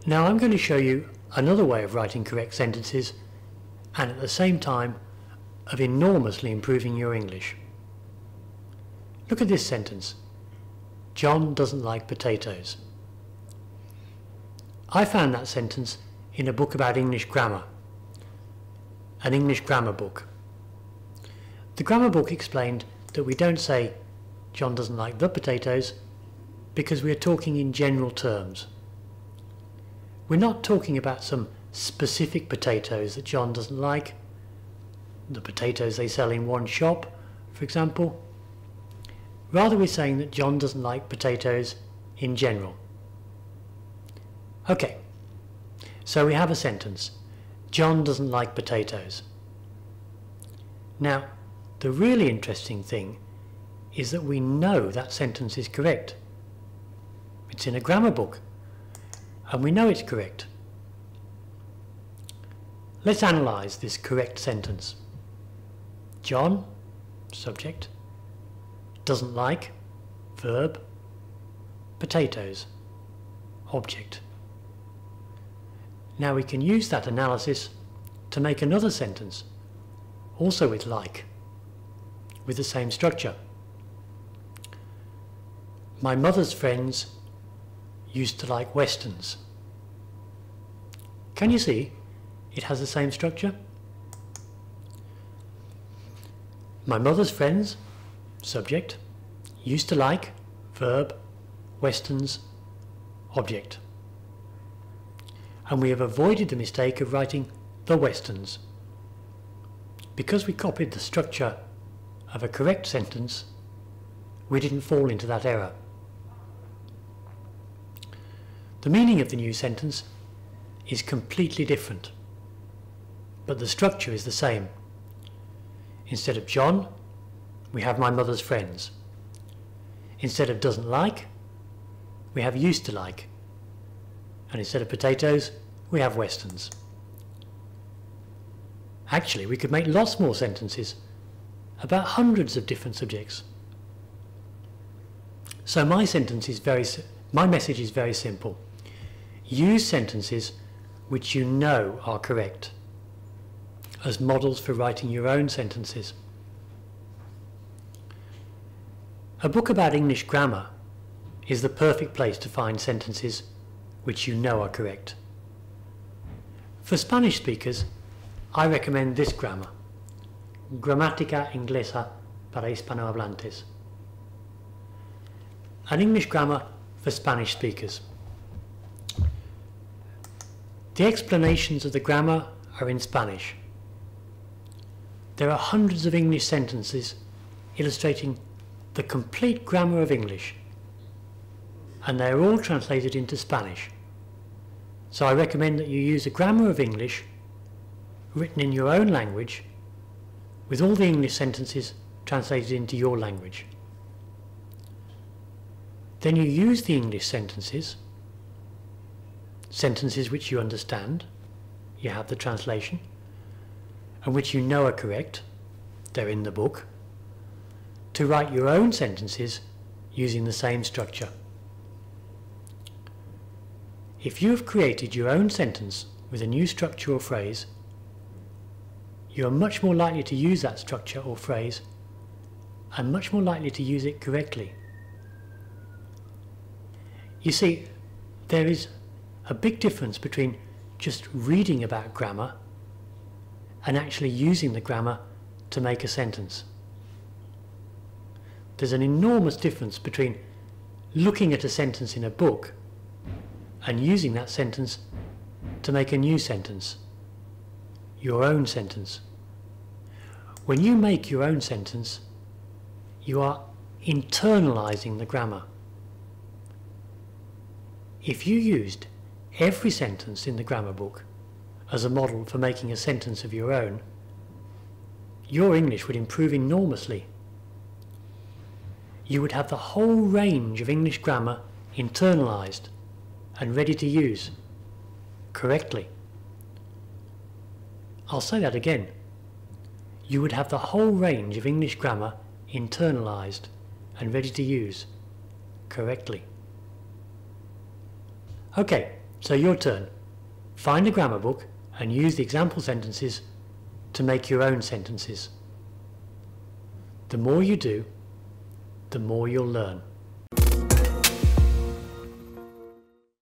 Now I'm going to show you another way of writing correct sentences and at the same time of enormously improving your English. Look at this sentence. John doesn't like potatoes. I found that sentence in a book about English grammar, an English grammar book. The grammar book explained that we don't say John doesn't like the potatoes because we are talking in general terms. We're not talking about some specific potatoes that John doesn't like, the potatoes they sell in one shop, for example. Rather, we're saying that John doesn't like potatoes in general. Okay, so we have a sentence. John doesn't like potatoes. Now, the really interesting thing is that we know that sentence is correct. It's in a grammar book, and we know it's correct. Let's analyse this correct sentence. John, subject, doesn't like, verb, potatoes, object. Now we can use that analysis to make another sentence, also with like, with the same structure. My mother's friends used to like westerns. Can you see it has the same structure? My mother's friends, subject, used to like, verb, westerns, object. And we have avoided the mistake of writing the westerns. Because we copied the structure of a correct sentence, we didn't fall into that error. The meaning of the new sentence is completely different, but the structure is the same. Instead of John, we have my mother's friends. Instead of doesn't like, we have used to like. And instead of potatoes, we have westerns. Actually, we could make lots more sentences about hundreds of different subjects. So my message is very simple. Use sentences which you know are correct as models for writing your own sentences. A book about English grammar is the perfect place to find sentences which you know are correct. For Spanish speakers, I recommend this grammar, Gramática Inglesa para Hispanohablantes, an English grammar for Spanish speakers. The explanations of the grammar are in Spanish. There are hundreds of English sentences illustrating the complete grammar of English, and they are all translated into Spanish. So I recommend that you use a grammar of English written in your own language with all the English sentences translated into your language. Then you use the English sentences which you understand, you have the translation, and which you know are correct, they're in the book, to write your own sentences using the same structure. If you have created your own sentence with a new structure or phrase, you are much more likely to use that structure or phrase and much more likely to use it correctly. You see, there is a big difference between just reading about grammar and actually using the grammar to make a sentence. There's an enormous difference between looking at a sentence in a book and using that sentence to make a new sentence, your own sentence. When you make your own sentence, you are internalizing the grammar. If you used every sentence in the grammar book as a model for making a sentence of your own, your English would improve enormously. You would have the whole range of English grammar internalized and ready to use correctly. I'll say that again. You would have the whole range of English grammar internalized and ready to use correctly. Okay, so your turn. Find a grammar book and use the example sentences to make your own sentences. The more you do, the more you'll learn.